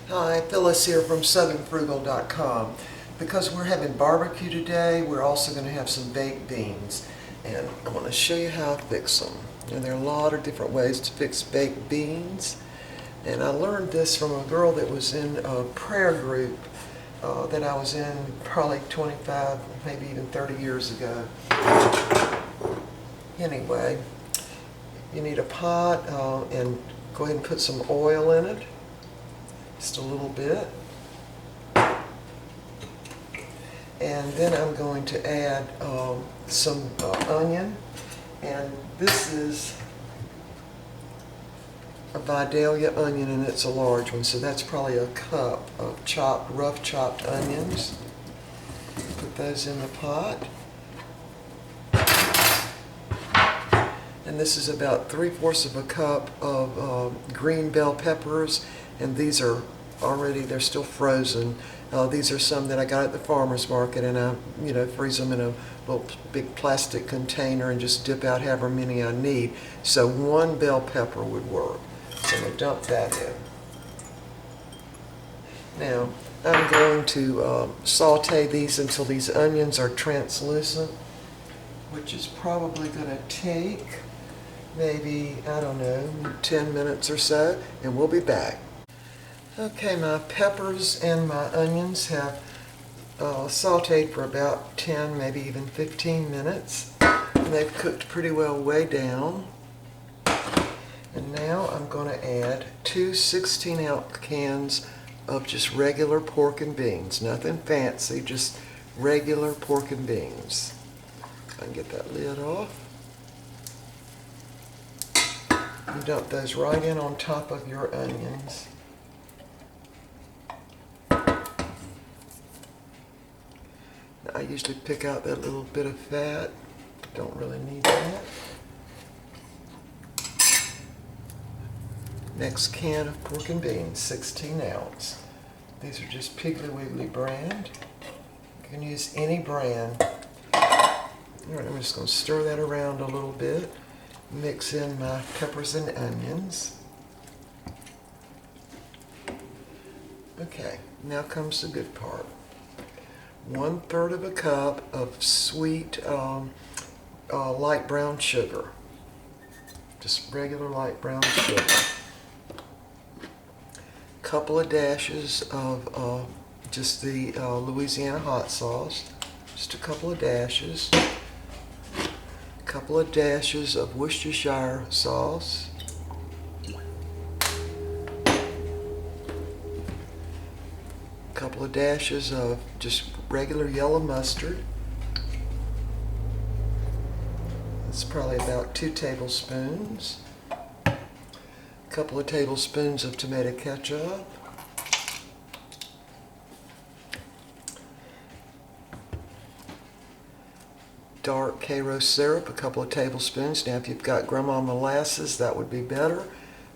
Hi, Phyllis here from southernfrugal.com. Because we're having barbecue today, we're also going to have some baked beans. And I want to show you how I fix them. And there are a lot of different ways to fix baked beans. And I learned this from a girl that was in a prayer group that I was in probably 25, maybe even 30 years ago. Anyway, you need a pot and go ahead and put some oil in it. Just a little bit. And then I'm going to add some onion. And this is a Vidalia onion, and it's a large one, so that's probably a cup of rough chopped onions. Put those in the pot. And this is about 3/4 of a cup of green bell peppers, and these are they're still frozen. These are some that I got at the farmer's market, and I freeze them in a little big plastic container and just dip out however many I need. So one bell pepper would work. So I'm going to dump that in. Now I'm going to saute these until these onions are translucent, which is probably going to take maybe, I don't know, 10 minutes or so, and we'll be back. Okay, my peppers and my onions have sauteed for about 10, maybe even 15 minutes. And they've cooked pretty well way down. And now I'm going to add 2 16-ounce cans of just regular pork and beans. Nothing fancy, just regular pork and beans. If I can get that lid off. You dump those right in on top of your onions. I usually pick out that little bit of fat. Don't really need that. Next can of pork and beans, 16 ounce. These are just Piggly Wiggly brand. You can use any brand. All right, I'm just going to stir that around a little bit. Mix in my peppers and onions. Okay, now comes the good part. 1/3 of a cup of sweet light brown sugar. Just regular light brown sugar. Couple of dashes of just the Louisiana hot sauce. Just a couple of dashes. Couple of dashes of Worcestershire sauce. Couple of dashes of just regular yellow mustard. It's probably about 2 tablespoons. Couple of tablespoons of tomato ketchup. Dark Karo syrup, a couple of tablespoons. Now if you've got grandma molasses, that would be better,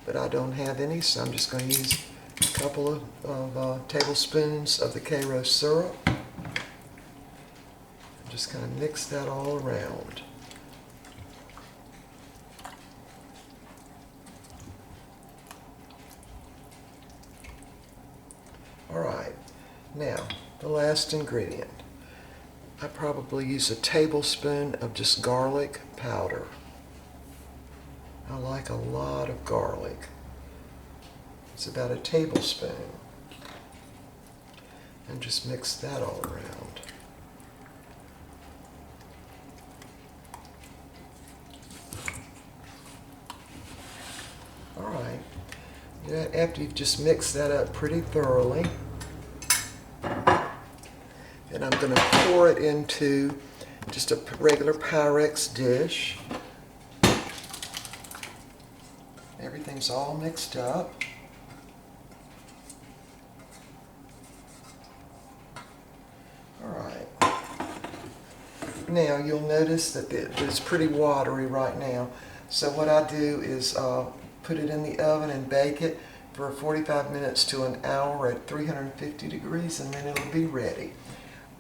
but I don't have any, so I'm just going to use a couple of tablespoons of the Karo syrup. Just kind of mix that all around. Alright, now the last ingredient. I probably use a tablespoon of just garlic powder. I like a lot of garlic. It's about a tablespoon. And just mix that all around. Alright, after you've just mixed that up pretty thoroughly, and I'm going to pour it into just a regular Pyrex dish. Everything's all mixed up. Alright. Now you'll notice that it's pretty watery right now. So what I do is put it in the oven and bake it for 45 minutes to an hour at 350 degrees, and then it'll be ready.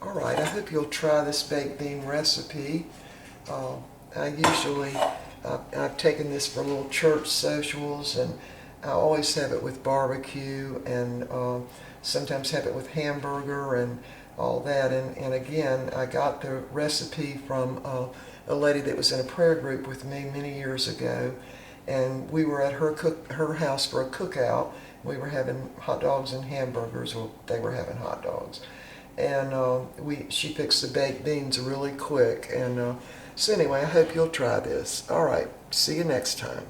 Alright, I hope you'll try this baked bean recipe. I've taken this for little church socials, and I always have it with barbecue, and sometimes have it with hamburger and all that. And again, I got the recipe from a lady that was in a prayer group with me many years ago, and we were at her house for a cookout. We were having hot dogs and hamburgers, or they were having hot dogs, and she fixed the baked beans really quick. And so anyway, I hope you'll try this. All right, see you next time.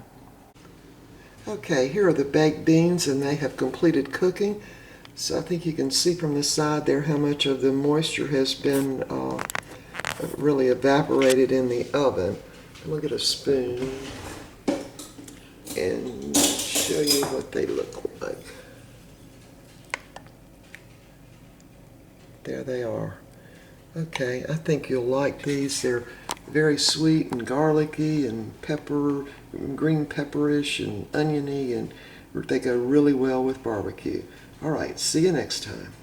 Okay, here are the baked beans, and they have completed cooking. So I think you can see from the side there how much of the moisture has been really evaporated in the oven. Look at a spoon and show you what they look like. There they are. Okay, I think you'll like these. They're very sweet and garlicky and green pepperish and oniony, and they go really well with barbecue. All right, see you next time.